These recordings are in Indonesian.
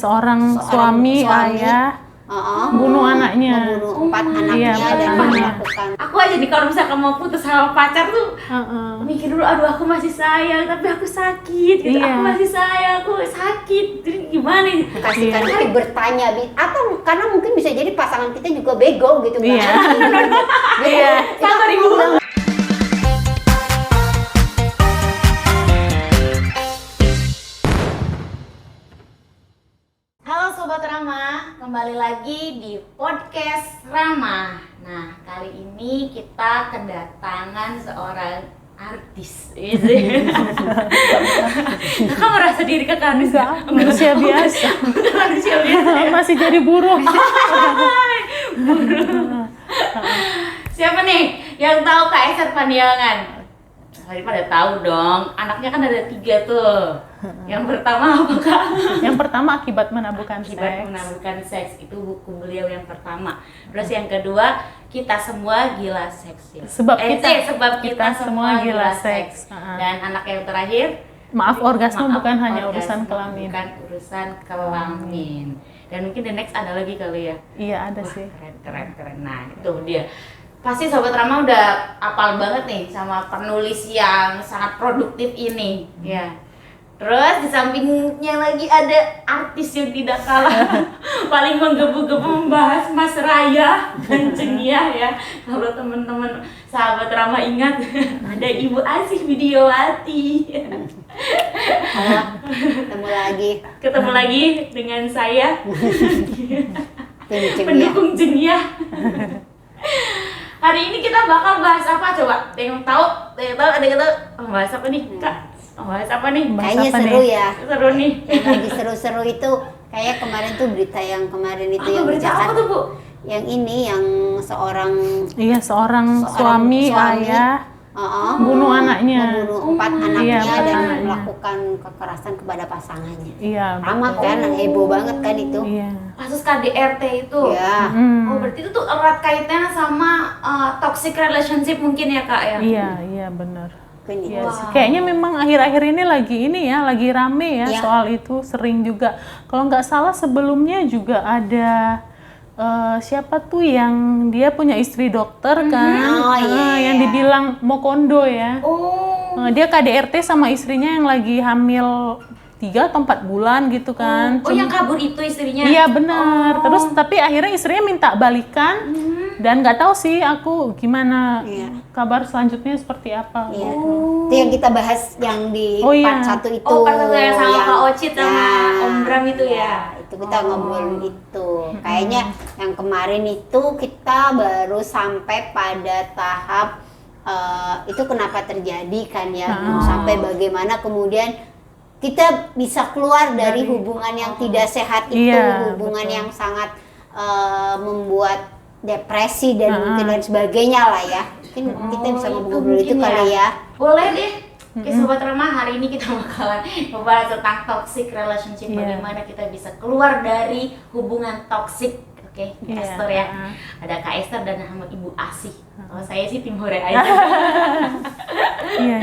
Seorang suami ayah bunuh anaknya, membunuh 4 anaknya dan melakukan. Aku aja nih kalau misalkan mau putus sama pacar tuh mikir dulu, aduh aku masih sayang tapi aku sakit gitu. Aku masih sayang, aku sakit, jadi gimana nih? Kasihkan tapi bertanya atau karena mungkin bisa jadi pasangan kita juga bego gitu kan. Iya. Sabar ibu. Halo Sobat Rama, kembali lagi di podcast Rama. Nah, kali ini kita kedatangan seorang artis. Kakak merasa diri kakak artis? Manusia biasa. Manusia biasa. Masih jadi buruh. Siapa nih yang tahu Kak Esther Pandiangan? Tadi pada tahu dong, anaknya kan ada 3 tuh. Yang pertama apa Kak? Yang pertama akibat menaburkan seks, itu buku beliau yang pertama. Terus yang kedua, kita semua gila seks ya. Sebab kita semua gila seks. Dan anak yang terakhir, orgasme bukan hanya urusan kelamin. Bukan urusan kelamin. Dan mungkin the next ada lagi kali ya. Iya, ada sih. Keren. Nah, itu dia. Pasti Sobat Rama udah apal banget nih sama penulis yang sangat produktif ini, ya. Terus di sampingnya lagi ada artis yang tidak kalah paling menggebu-gebu membahas Mas Raya dan Cengiyah ya. Kalau teman-teman sahabat Rama ingat ada Ibu Asih Widiawati. Ketemu lagi dengan saya pendukung Cengiyah. Hari ini kita bakal bahas apa coba? Ada yang tahu bahas apa nih Kak? Bahas apa nih? Kayaknya seru ya. Seru nih. Yang lagi seru-seru itu kayak kemarin tuh berita yang kemarin itu yang berita apa tuh, Bu? Yang ini yang seorang suami ayah bunuh anaknya. Membunuh 4 anaknya dan anaknya. melakukan kekerasan kepada pasangannya. Iya. Ramah kan, heboh banget kan itu. Iya. Kasus KDRT itu. Iya. Oh, berarti itu tuh erat kaitannya sama toxic relationship mungkin ya Kak ya? Iya benar. Iya. Kayaknya memang akhir-akhir ini lagi rame ya soal itu, sering juga. Kalau nggak salah sebelumnya juga ada siapa tuh yang dia punya istri dokter kan, yang dibilang mau kondo ya. Dia KDRT sama istrinya yang lagi hamil 3 atau 4 bulan gitu kan. Yang kabur itu istrinya? Iya benar. Terus tapi akhirnya istrinya minta balikan. Dan nggak tahu sih aku gimana kabar selanjutnya seperti apa. Iya. Itu yang kita bahas yang di part 1 itu. Part 1 yang sama Kak Ocit sama Om Bram itu ya. Itu kita ngobrolin itu. Kayaknya yang kemarin itu kita baru sampai pada tahap itu kenapa terjadi kan ya. Sampai bagaimana kemudian kita bisa keluar dari hubungan yang tidak sehat itu, hubungan yang sangat membuat depresi dan mungkin dan sebagainya lah ya. Mungkin kita bisa ngobrol itu kali ya. Boleh deh. Oke Sobat Rama, hari ini kita bakalan membahas tentang toxic relationship, bagaimana kita bisa keluar dari hubungan toxic. Oke, Esther ya. Ada Kak Esther dan sama Ibu Asih. Kalau saya sih tim hore aja. Iya.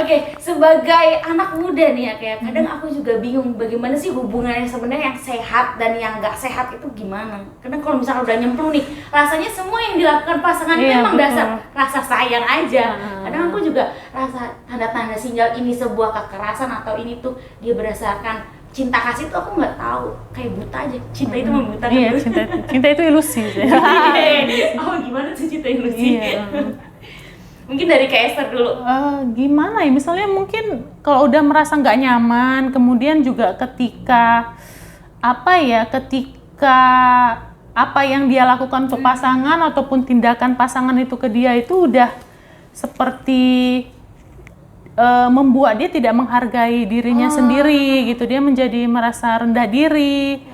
Oke, sebagai anak muda nih ya, kayak kadang aku juga bingung bagaimana sih hubungannya sebenarnya yang sehat dan yang nggak sehat itu gimana. Kadang kalau misalnya udah nyemplung nih, rasanya semua yang dilakukan pasangan itu memang dasar rasa sayang aja. Kadang aku juga rasa tanda-tanda sinyal ini sebuah kekerasan atau ini tuh dia berdasarkan cinta kasih tuh aku nggak tahu, kayak buta aja. Cinta itu membutakan. Iya, cinta itu ilusi. Oh, gimana sih cinta ilusi? Mungkin dari Kak Esther dulu. Gimana ya? Misalnya mungkin kalau udah merasa nggak nyaman, kemudian juga ketika apa yang dia lakukan untuk pasangan ataupun tindakan pasangan itu ke dia itu udah seperti membuat dia tidak menghargai dirinya sendiri gitu, dia menjadi merasa rendah diri,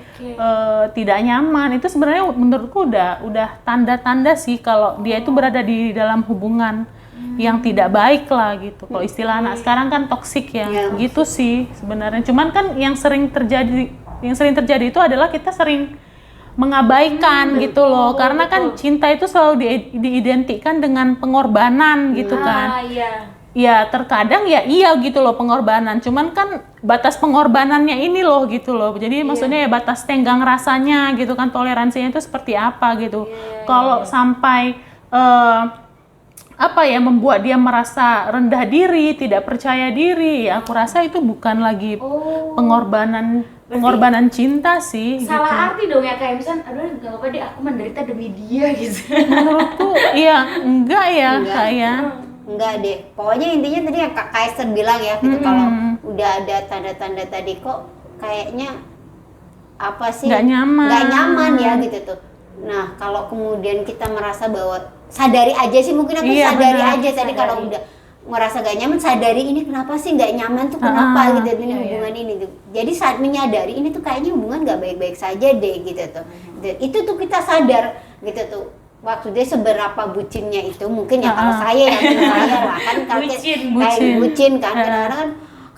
tidak nyaman. Itu sebenarnya menurutku udah tanda-tanda sih kalau dia itu berada di dalam hubungan yang tidak baik lah gitu. Kalau istilah anak sekarang kan toksik ya, gitu sih sebenarnya. Cuman kan yang sering terjadi itu adalah kita sering mengabaikan gitu loh, karena kan cinta itu selalu diidentikan dengan pengorbanan gitu kan. ya terkadang ya iya gitu loh pengorbanan, cuman kan batas pengorbanannya ini loh gitu loh. Jadi maksudnya ya batas tenggang rasanya gitu kan, toleransinya itu seperti apa gitu. Kalau sampai apa ya membuat dia merasa rendah diri, tidak percaya diri, ya aku rasa itu bukan lagi pengorbanan cinta sih. Salah gitu. arti dong ya, kayak misalnya aduh nggak apa-apa deh aku menderita demi dia gitu. Menurutku iya enggak ya kayak Enggak deh, pokoknya intinya tadi yang Kak Kaiser bilang ya gitu, kalau udah ada tanda-tanda tadi kok kayaknya apa sih nggak nyaman ya gitu tuh. Nah kalau kemudian kita merasa bahwa sadari aja sih, mungkin aku Iya, sadari benar. aja tadi kalau udah merasa gak nyaman, sadari ini kenapa sih nggak nyaman tuh, kenapa gitu ini hubungan ini tuh. Jadi saat menyadari ini tuh kayaknya hubungan nggak baik-baik saja deh gitu tuh. Itu tuh kita sadar gitu tuh. Waktu dia seberapa bucinnya itu, mungkin ya kalau saya ya saya lah kan kayak bucin kan kadang-kadang kan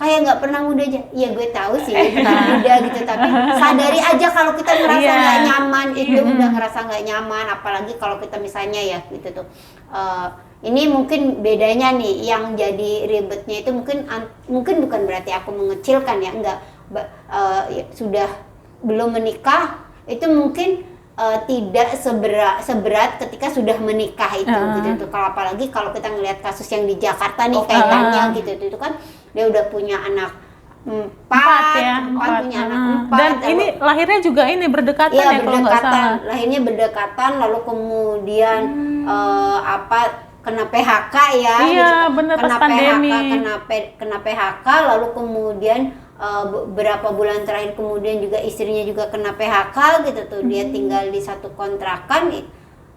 kayak nggak pernah muda aja. Ya gue tahu sih muda gitu, tapi sadari aja kalau kita ngerasa nggak nyaman itu udah ngerasa nggak nyaman, apalagi kalau kita misalnya ya gitu tuh. Ini mungkin bedanya nih yang jadi ribetnya itu mungkin bukan berarti aku mengecilkan ya, enggak ya, sudah belum menikah itu mungkin tidak seberat ketika sudah menikah itu gitu tuh. Kalau apalagi kalau kita ngelihat kasus yang di Jakarta nih kaitannya gitu tuh, itu kan dia udah punya anak empat punya anak empat, dan ini lahirnya juga ini berdekatan ya kalau nggak salah. Lahirnya berdekatan, lalu kemudian kena PHK ya, iya gitu. bener, Kena pas pandemi. kena PHK, lalu kemudian beberapa bulan terakhir kemudian juga istrinya juga kena PHK gitu tuh. Dia tinggal di satu kontrakan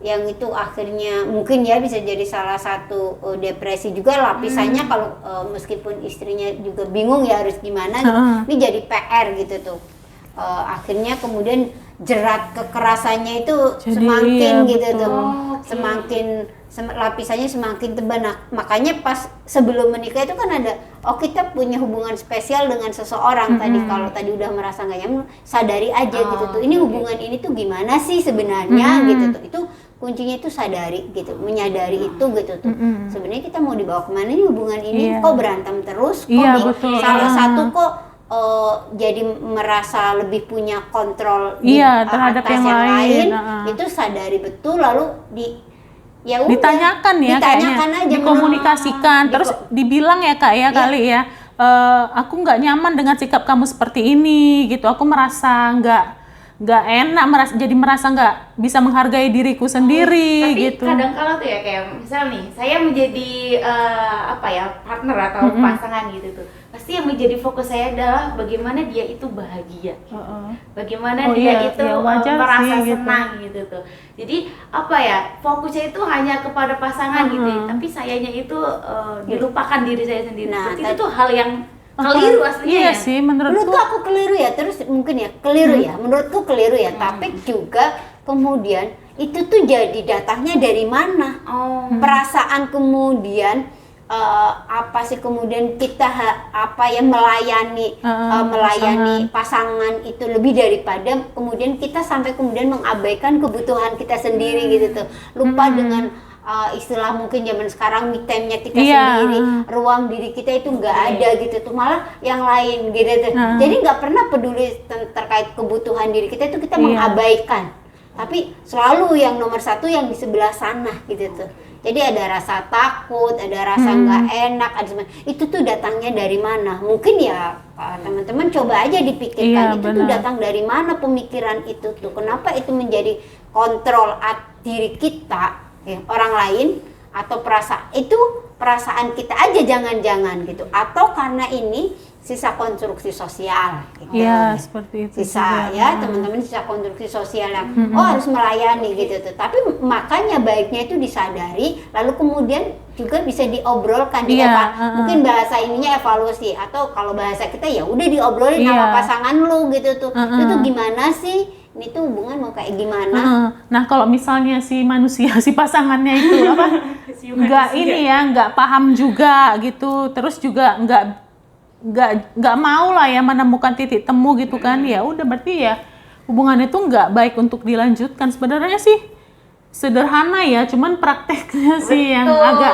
yang itu akhirnya mungkin ya bisa jadi salah satu depresi juga lapisannya. Kalau meskipun istrinya juga bingung ya harus gimana gitu. Ini jadi PR gitu tuh. Akhirnya kemudian jerat kekerasannya itu jadi, semakin gitu tuh. Semakin lapisannya semakin tebal. Nah, makanya pas sebelum menikah itu kan ada kita punya hubungan spesial dengan seseorang. Kalau tadi udah merasa nggak nyaman, sadari aja gitu tuh. Ini hubungan ini tuh gimana sih sebenarnya gitu tuh. Itu kuncinya itu sadari gitu, menyadari itu gitu tuh. Sebenarnya kita mau dibawa kemana nih hubungan ini? Kok berantem terus? Kok salah satu kok jadi merasa lebih punya kontrol terhadap atas yang lain. Itu sadari betul, lalu ya udah, ditanyakan ya ditanyakan kayaknya, aja, dikomunikasikan, terus dibilang ya Kak ya kali ya, aku nggak nyaman dengan sikap kamu seperti ini gitu, aku merasa nggak enak, merasa nggak bisa menghargai diriku sendiri tapi gitu. Kadang-kala tuh ya kayak misal nih saya menjadi partner atau pasangan gitu tuh, pasti yang menjadi fokus saya adalah bagaimana dia itu bahagia, bagaimana dia itu merasa senang gitu tuh. Jadi fokusnya itu hanya kepada pasangan gitu, tapi sayanya itu dilupakan diri saya sendiri. Nah, itu tuh hal yang keliru aslinya. Iya sih, menurutku aku keliru ya, terus mungkin ya keliru ya, menurutku keliru ya, tapi juga kemudian itu tuh jadi datangnya dari mana? Perasaan kemudian kemudian kita melayani pasangan itu lebih daripada kemudian kita sampai kemudian mengabaikan kebutuhan kita sendiri gitu tuh, lupa dengan istilah mungkin zaman sekarang me time-nya kita sendiri, ruang diri kita itu nggak ada gitu tuh, malah yang lain gitu tuh. Jadi nggak pernah peduli terkait kebutuhan diri kita itu, kita mengabaikan, tapi selalu yang nomor satu yang di sebelah sana gitu tuh. Jadi ada rasa takut, ada rasa nggak enak, itu tuh datangnya dari mana? Mungkin ya teman-teman coba aja dipikirkan, itu tuh datang dari mana pemikiran itu tuh? Kenapa itu menjadi kontrol diri kita, orang lain, atau perasaan kita aja jangan-jangan gitu? Atau karena ini sisa konstruksi sosial gitu. Iya, seperti itu. Sisa ya, teman-teman, sisa konstruksi sosial yang harus melayani gitu tuh. Tapi makanya baiknya itu disadari, lalu kemudian juga bisa diobrolkan, mungkin bahasa ininya evaluasi, atau kalau bahasa kita ya udah diobrolin sama pasangan lu gitu tuh. Itu tuh gimana sih? Ini tuh hubungan mau kayak gimana? Nah, kalau misalnya si pasangannya itu nggak paham juga gitu, terus juga nggak mau lah ya menemukan titik temu gitu kan, ya udah berarti ya hubungan itu nggak baik untuk dilanjutkan. Sebenarnya sih sederhana ya, cuman prakteknya sih yang Betul. agak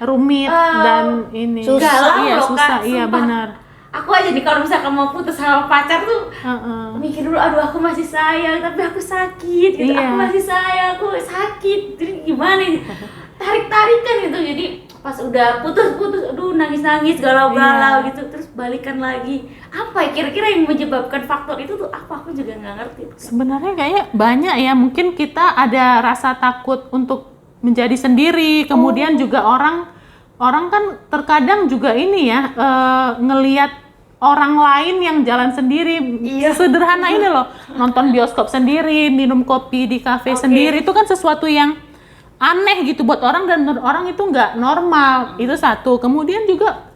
rumit dan ini Galau iya loh, susah, Kak, iya sumpah. benar. Aku aja nih kalau misalkan mau putus sama pacar tuh Heeh. mikir dulu, aduh aku masih sayang tapi aku sakit gitu, Iya. aku masih sayang, aku sakit, jadi gimana nih, tarik-tarikan gitu. Jadi pas udah putus, aduh nangis-nangis, galau-galau Iya. gitu, terus balikan lagi. Apa ya kira-kira yang menyebabkan faktor itu tuh apa? Aku juga nggak ngerti. Sebenarnya kayaknya banyak ya, mungkin kita ada rasa takut untuk menjadi sendiri, kemudian juga orang kan terkadang juga ini ya ngelihat orang lain yang jalan sendiri. Iya. Sederhana ini loh, nonton bioskop sendiri, minum kopi di kafe sendiri, itu kan sesuatu yang aneh gitu buat orang, dan menurut orang itu nggak normal. Itu satu. Kemudian juga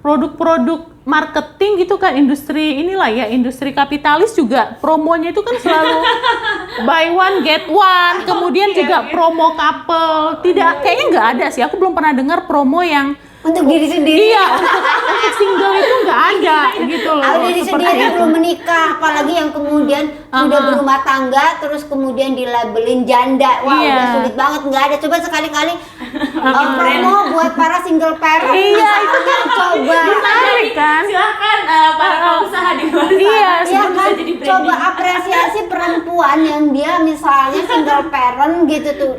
produk-produk marketing gitu kan, industri inilah ya, industri kapitalis juga promonya itu kan selalu buy one get one, kemudian juga promo couple. Kayaknya nggak ada sih, aku belum pernah dengar promo yang Untuk diri sendiri. iya untuk single itu nggak ada gitu loh. Kalau diri seperti sendiri itu. belum menikah, apalagi yang kemudian sudah berumah tangga, terus kemudian dilabelin janda. Wah, Iya. udah sulit banget, nggak ada. Coba sekali-kali promo buat para single parent. Iya, itu kan coba. menarik kan. Silahkan para pengusaha di luar sana. Iya, Iya bisa kan, jadi branding. coba apresiasi perempuan yang dia misalnya single parent gitu tuh.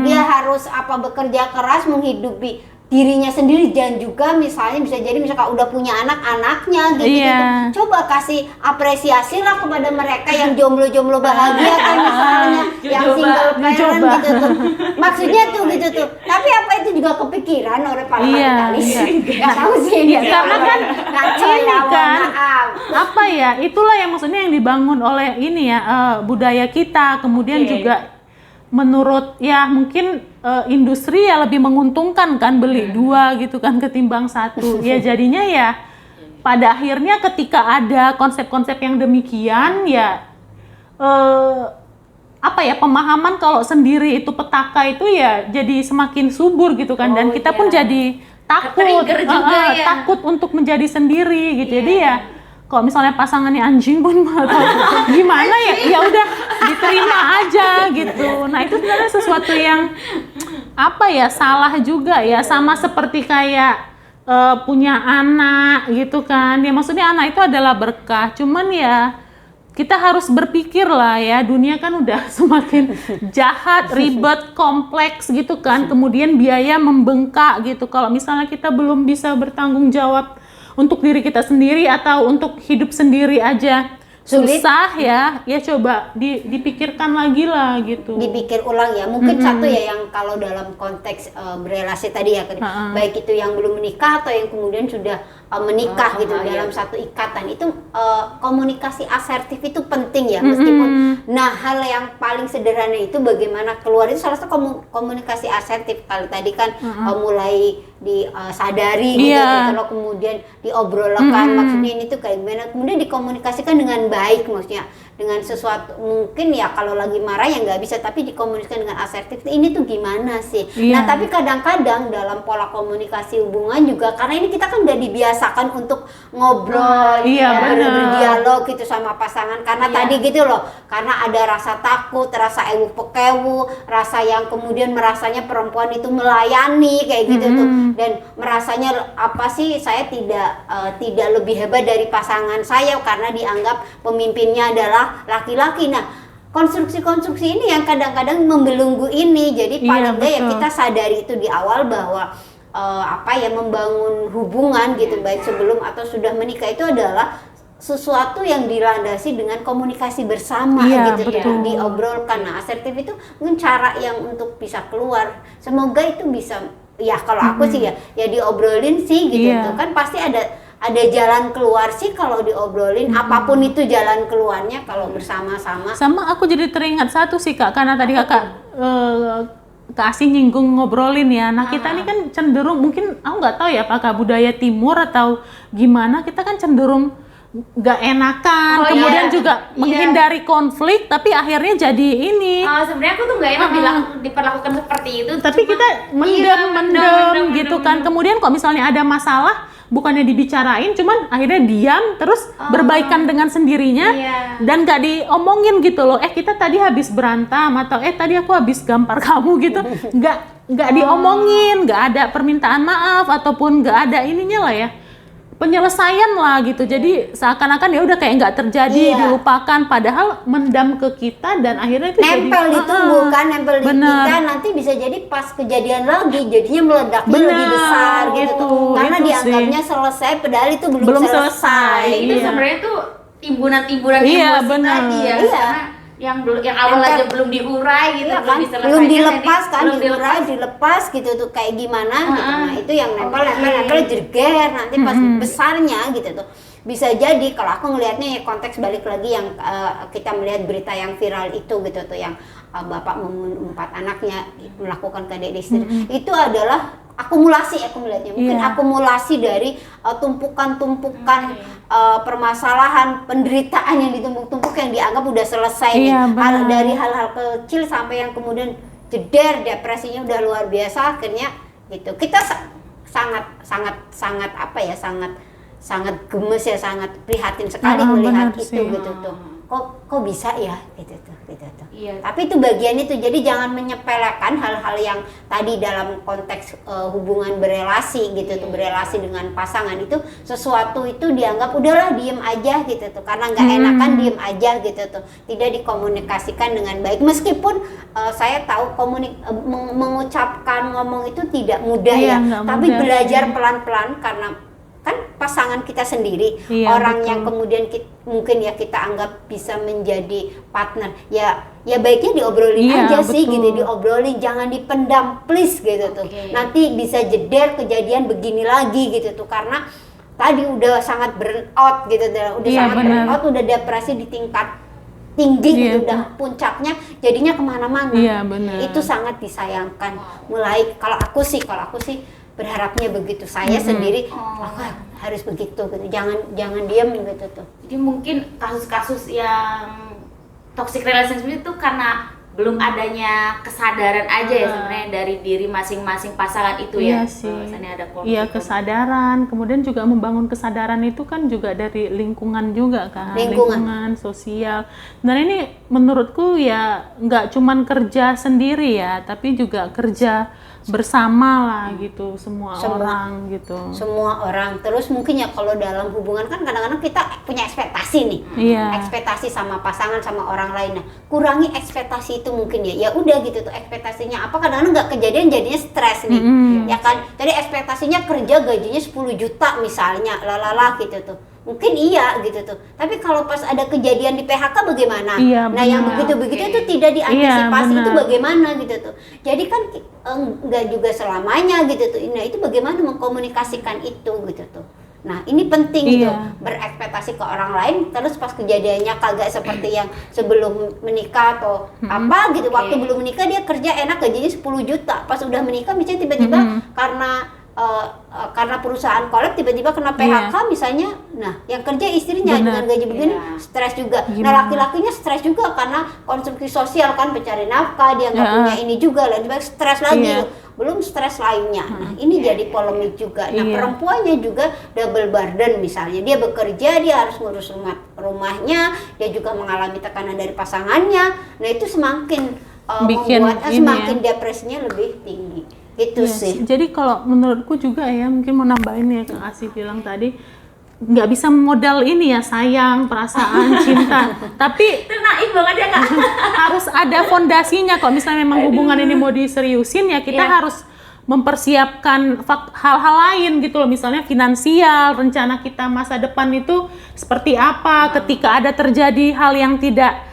Dia harus bekerja keras menghidupi dirinya sendiri, dan juga misalnya bisa jadi misalkan udah punya anak-anaknya gitu. Iya. Coba kasih apresiasi lah kepada mereka yang jomblo-jomblo bahagia kan misalnya, yang single parent Coba. gitu tuh. Maksudnya tuh gitu tuh. Tapi apa itu juga kepikiran oleh para Iya, kapitalis? iya. Nggak tahu sih. Iya, karena kan Ngaco ini ya, mohon kan, maaf. apa ya, itulah yang maksudnya yang dibangun oleh ini ya, budaya kita, kemudian Oke. juga menurut ya mungkin industri ya lebih menguntungkan kan beli dua gitu kan ketimbang satu. Ya jadinya ya pada akhirnya ketika ada konsep-konsep yang demikian ya pemahaman kalau sendiri itu petaka itu ya jadi semakin subur gitu kan, dan kita pun iya. jadi takut Ke-trigger juga ya. takut untuk menjadi sendiri gitu. Jadi ya kalau misalnya pasangannya anjing pun atau gimana ya, ya udah diterima aja gitu. Nah itu sebenarnya sesuatu yang salah juga ya, sama seperti kayak punya anak gitu kan. Ya maksudnya anak itu adalah berkah, cuman ya kita harus berpikir lah ya, dunia kan udah semakin jahat, ribet, kompleks gitu kan. Kemudian biaya membengkak gitu. Kalau misalnya kita belum bisa bertanggung jawab untuk diri kita sendiri atau untuk hidup sendiri aja Sulit. susah ya coba dipikirkan lagi lah gitu. Dipikir ulang ya, mungkin satu ya yang kalau dalam konteks berelasi tadi ya, baik itu yang belum menikah atau yang kemudian sudah menikah gitu dalam satu ikatan itu, komunikasi asertif itu penting ya, meskipun nah hal yang paling sederhana itu bagaimana keluar itu salah satu komunikasi asertif. Kalau tadi kan mulai disadari gitu, kalau kemudian diobrolkan maksudnya ini tuh kayak gimana, kemudian dikomunikasikan dengan baik, maksudnya dengan sesuatu mungkin ya kalau lagi marah ya nggak bisa, tapi dikomunikasikan dengan asertif ini tuh gimana sih. Nah tapi kadang-kadang dalam pola komunikasi hubungan juga, karena ini kita kan udah dibiasakan untuk ngobrol, berdialog gitu sama pasangan, karena tadi gitu loh, karena ada rasa takut, rasa ewu pekewu, rasa yang kemudian merasanya perempuan itu melayani kayak gitu tuh, dan merasanya saya tidak lebih hebat dari pasangan saya karena dianggap pemimpinnya adalah laki-laki. Nah, konstruksi-konstruksi ini yang kadang-kadang membelenggu ini. Jadi paling enggak ya kita sadari itu di awal bahwa membangun hubungan gitu, baik sebelum atau sudah menikah, itu adalah sesuatu yang dilandasi dengan komunikasi bersama gitu ya, diobrolkan. Nah, asertif itu mungkin cara yang untuk bisa keluar. Semoga itu bisa ya, kalau aku sih ya diobrolin sih gitu. Tuh kan pasti ada jalan keluar sih kalau diobrolin, apapun itu jalan keluarnya kalau bersama-sama. Sama aku jadi teringat satu sih Kak, karena tadi Kakak kasih nyinggung ngobrolin ya. Nah kita ini kan cenderung, mungkin aku nggak tahu ya apakah budaya timur atau gimana, kita kan cenderung nggak enakan, kemudian juga menghindari konflik, tapi akhirnya jadi ini. Sebenarnya aku tuh nggak enak diperlakukan seperti itu. Tapi kita mendem gitu kan. Kemudian kok misalnya ada masalah, bukannya dibicarain, cuman akhirnya diam terus berbaikan dengan sendirinya dan gak diomongin gitu loh. Kita tadi habis berantem atau tadi aku habis gampar kamu gitu, nggak diomongin, nggak ada permintaan maaf ataupun nggak ada ininya lah ya, penyelesaian lah gitu. Jadi seakan-akan ya udah kayak nggak terjadi, dilupakan, padahal mendam ke kita dan akhirnya itu nempel jadi, di tubuh kan, nempel di bener. kita, nanti bisa jadi pas kejadian lagi jadinya meledaknya Bener, lebih besar gitu itu, karena itu dianggapnya selesai padahal itu belum selesai. Itu Iya. sebenarnya tuh timbunan-timbunan Iya, emosi benar. tadi ya. Iya. Karena yang awal Nempel. aja belum diurai gitu, Iya belum kan, diselesaikan, belum dilepas tadi, kan, belum diurai, dilepas gitu tuh kayak gimana gitu. Nah itu yang nempel jeger nanti pas besarnya gitu tuh. Bisa jadi kalau aku ngelihatnya ya konteks balik lagi yang kita melihat berita yang viral itu gitu tuh, yang bapak membunuh 4 anaknya melakukan ke adik istri, itu adalah akumulasi, aku melihatnya mungkin akumulasi dari tumpukan-tumpukan permasalahan, penderitaan yang ditumpuk-tumpuk yang dianggap udah selesai dari hal-hal kecil sampai yang kemudian jeder, depresinya udah luar biasa, akhirnya gitu. Kita sangat apa ya, sangat gemes ya, sangat prihatin sekali melihat itu gitu tuh. Kok bisa ya gitu tuh. Iya. Tapi itu bagian itu, jadi jangan menyepelekan hal-hal yang tadi dalam konteks hubungan berelasi gitu tuh, berelasi dengan pasangan itu sesuatu itu dianggap udahlah diem aja gitu tuh, karena nggak enakan diem aja gitu tuh, tidak dikomunikasikan dengan baik. Meskipun saya tahu mengucapkan ngomong itu tidak mudah ya, tapi mudah belajar pelan-pelan karena kan pasangan kita sendiri, orang betul. yang kemudian mungkin ya kita anggap bisa menjadi partner, ya baiknya diobrolin aja sih gitu, diobrolin, jangan dipendam please gitu tuh. Nanti bisa jeder kejadian begini lagi gitu tuh, karena tadi udah sangat burn out gitu, burn out, udah depresi di tingkat tinggi gitu, udah puncaknya, jadinya kemana-mana. Itu sangat disayangkan. Mulai kalau aku sih berharapnya begitu, saya sendiri aku harus begitu gitu, jangan diam gitu tuh. Jadi mungkin kasus-kasus yang toxic relationship itu karena belum adanya kesadaran aja ya sebenarnya dari diri masing-masing pasangan itu ya. Bahwasannya ada konflik. Kesadaran, kemudian juga membangun kesadaran itu kan juga dari lingkungan juga kan, lingkungan sosial. Dan ini menurutku ya nggak cuman kerja sendiri ya, tapi juga kerja bersama lah gitu, semua orang gitu. Semua orang. Terus mungkin ya kalau dalam hubungan kan kadang-kadang kita punya ekspektasi nih. Ekspektasi sama pasangan, sama orang lain. Nah, kurangi ekspektasi itu mungkin ya. Ya udah gitu tuh, ekspektasinya apa, kadang-kadang nggak kejadian jadinya stres nih. Ya kan? Tadi ekspektasinya kerja gajinya 10 juta misalnya, lalala gitu tuh. Mungkin iya gitu tuh. Tapi kalau pas ada kejadian di PHK bagaimana? Nah, yang begitu-begitu itu tidak diantisipasi, itu bagaimana gitu tuh. Jadi kan enggak juga selamanya gitu tuh. Nah, itu bagaimana mengkomunikasikan itu gitu tuh. Nah, ini penting gitu, berekspektasi ke orang lain, terus pas kejadiannya kagak seperti yang sebelum menikah atau apa gitu. Waktu belum menikah dia kerja enak gajinya 10 juta. Pas udah menikah misalnya tiba-tiba karena perusahaan kolab tiba-tiba kena PHK misalnya, nah yang kerja istrinya dengan gaji begini stres juga. Nah, laki-lakinya stres juga karena konsumsi sosial kan, pencari nafkah, dia nggak punya ini juga, lebih baik stres lagi, belum stres lainnya. Nah, ini jadi polemik juga. Nah, perempuannya juga double burden, misalnya dia bekerja, dia harus ngurus rumahnya, dia juga mengalami tekanan dari pasangannya. Nah, itu semakin membuat semakin depresinya lebih tinggi. Itu sih. Jadi kalau menurutku juga ya, mungkin mau nambahin ya, Kang Asih bilang tadi, nggak bisa modal ini ya, sayang, perasaan, cinta, tapi naif banget ya Kak. harus ada fondasinya. Kalau misalnya memang hubungan ini mau diseriusin ya, kita harus mempersiapkan hal-hal lain gitu loh, misalnya finansial, rencana kita masa depan itu seperti apa ketika ada terjadi hal yang tidak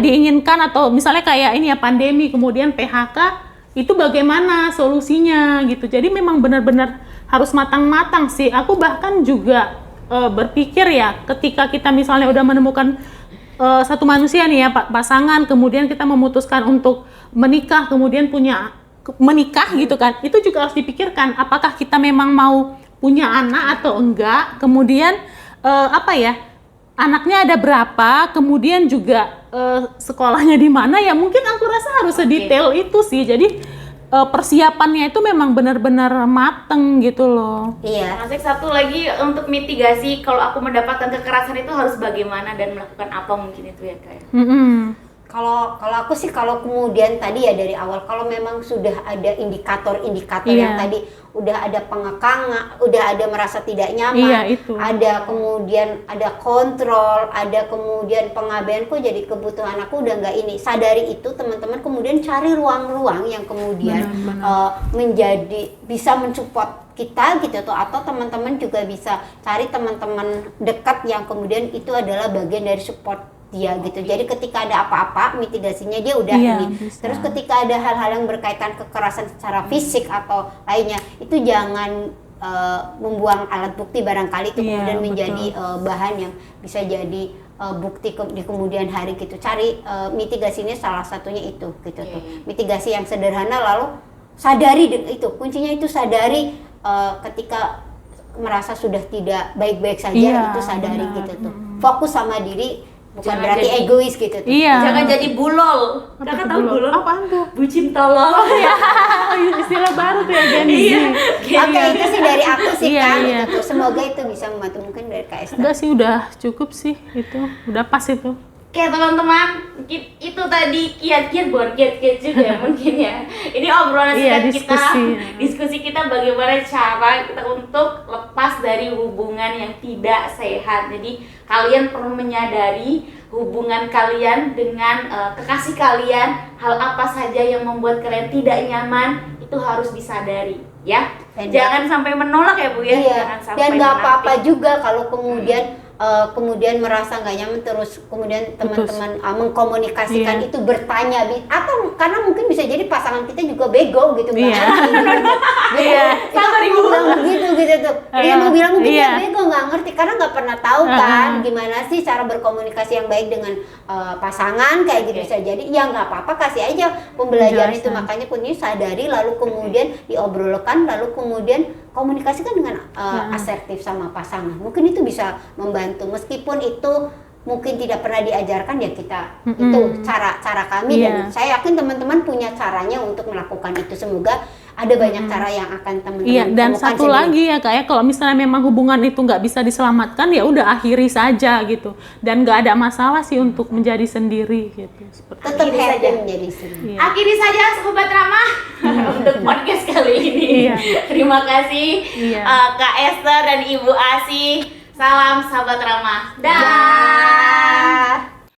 diinginkan, atau misalnya kayak ini ya, pandemi kemudian PHK, itu bagaimana solusinya gitu. Jadi memang benar-benar harus matang-matang sih. Aku bahkan juga berpikir ya, ketika kita misalnya udah menemukan satu manusia nih ya, pasangan, kemudian kita memutuskan untuk menikah, kemudian menikah gitu kan, itu juga harus dipikirkan apakah kita memang mau punya anak atau enggak, kemudian anaknya ada berapa, kemudian juga sekolahnya di mana ya, mungkin aku rasa harus sedetail itu sih. Jadi persiapannya itu memang benar-benar mateng gitu loh. Iya. Masih satu lagi untuk mitigasi kalau aku mendapatkan kekerasan itu harus bagaimana dan melakukan apa mungkin itu ya Kak. Mm-mm. Kalau aku sih kalau kemudian tadi ya dari awal kalau memang sudah ada indikator-indikator yang Iya. tadi udah ada pengekangan, udah ada merasa tidak nyaman, Iya, itu. ada kemudian ada kontrol, ada kemudian pengabaian kok jadi kebutuhan aku udah nggak ini. Sadari itu teman-teman kemudian cari ruang-ruang yang kemudian menjadi bisa mensupport kita gitu tuh, atau teman-teman juga bisa cari teman-teman dekat yang kemudian itu adalah bagian dari support dia gitu. Jadi ketika ada apa-apa mitigasinya dia udah Iya, ini. bisa. Terus ketika ada hal-hal yang berkaitan kekerasan secara fisik atau lainnya itu jangan membuang alat bukti barangkali itu Iya, kemudian betul. menjadi bahan yang bisa jadi bukti di kemudian hari gitu. Cari mitigasinya salah satunya itu gitu tuh. Mitigasi yang sederhana lalu sadari itu kuncinya itu sadari ketika merasa sudah tidak baik-baik saja Iya, itu sadari benar. gitu tuh. Fokus sama diri bukan Jangan berarti jadi- egois gitu tuh. Iya. Jangan jadi bulol. Apa Kakak tuh tahu bulol? bulol? Apaan tuh? Bucin tolol. Istilah baru tuh ya Gen Z. Iya. Oke, itu sih dari aku sih Iya, Kak, iya. gitu tuh. Semoga itu bisa membantu mungkin dari Kak Esther. Udah sih, udah cukup sih itu. Udah pas itu. Oke teman-teman, itu tadi kiat-kiat bukan kiat-kiat juga ya mungkin ya. Ini obrolan Iya, singkat kita, diskusi. diskusi kita bagaimana cara kita untuk lepas dari hubungan yang tidak sehat. Jadi kalian perlu menyadari hubungan kalian dengan kekasih kalian, hal apa saja yang membuat kalian tidak nyaman itu harus disadari ya. Dan Jangan sampai menolak ya Bu ya. Iya, Jangan sampai dan nggak apa-apa menanti. juga kalau kemudian merasa nggak nyaman terus kemudian teman-teman mengkomunikasikan Iya. itu bertanya atau karena mungkin bisa jadi pasangan kita juga bego gitu nggak Iya. ngerti gitu. Iya. Sama bilang begitu gitu tuh. Dia mau bilang mungkin Iya. dia bego nggak ngerti karena nggak pernah tahu kan gimana sih cara berkomunikasi yang baik dengan pasangan kayak gitu bisa jadi ya nggak apa-apa kasih aja pembelajaran itu Penjelasan. makanya kuncinya sadari lalu kemudian diobrolkan lalu kemudian komunikasikan dengan asertif sama pasangan mungkin itu bisa membantu meskipun itu mungkin tidak pernah diajarkan ya kita itu cara kami dan Iya. saya yakin teman-teman punya caranya untuk melakukan itu semoga ada banyak cara yang akan teman-teman Iya, dan temukan satu sendiri. lagi ya Kak ya, kalau misalnya memang hubungan itu nggak bisa diselamatkan ya udah akhiri saja gitu. Dan nggak ada masalah sih untuk menjadi sendiri gitu. Seperti tetap Akhiri happy saja. menjadi sendiri. Iya. Akhiri saja Sobat Ramah untuk podcast kali ini. Iya. Terima kasih Iya. Kak Esther dan Ibu Asih. Salam Sahabat Ramah. Dah. Dah.